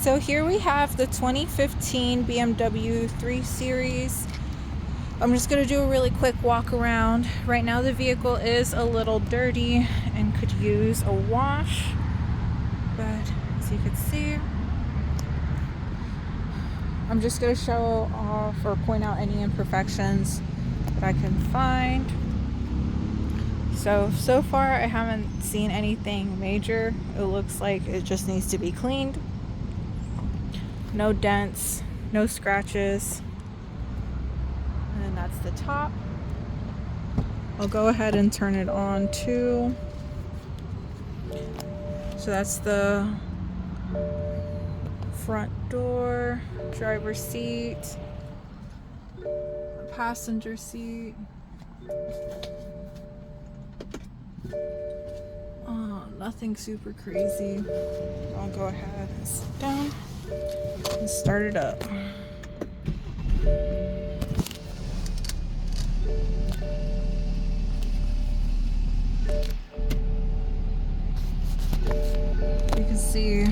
So here we have the 2015 BMW 3 Series. I'm just going to do a really quick walk around. Right now the vehicle is a little dirty and could use a wash, but as you can see, I'm just going to show off or point out any imperfections that I can find. So far I haven't seen anything major. It looks like it just needs to be cleaned. No dents, no scratches. And then that's the top. I'll go ahead and turn it on too. So that's the front door, driver's seat, passenger seat. Nothing super crazy. I'll go ahead and sit down and start it up. You can see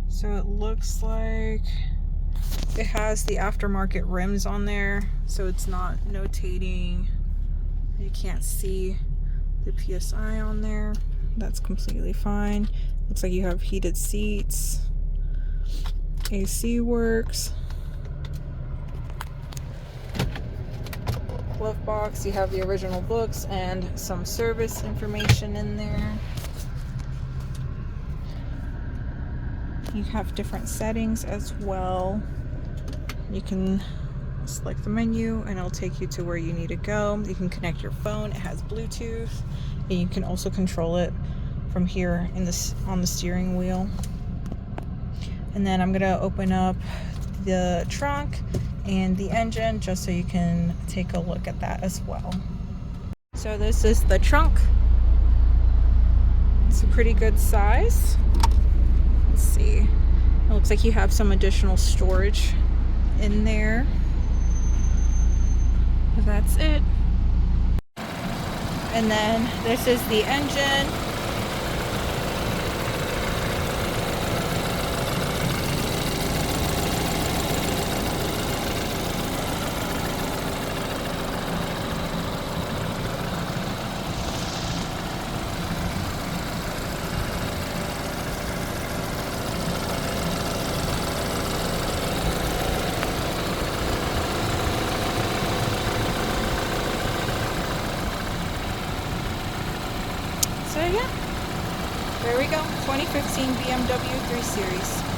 so it looks like it has the aftermarket rims on there, so it's not notating. You can't see the PSI on there. That's completely fine. Looks like you have heated seats. AC works. Glove box, you have the original books and some service information in there. You have different settings as well. You can select the menu and it'll take you to where you need to go. You can connect your phone. It has Bluetooth, and you can also control it from here on the steering wheel. And then I'm gonna open up the trunk and the engine just so you can take a look at that as well. So this is the trunk. It's a pretty good size. Let's see. It looks like you have some additional storage in there. But that's it. And then this is the engine. So yeah, there we go, 2015 BMW 3 Series.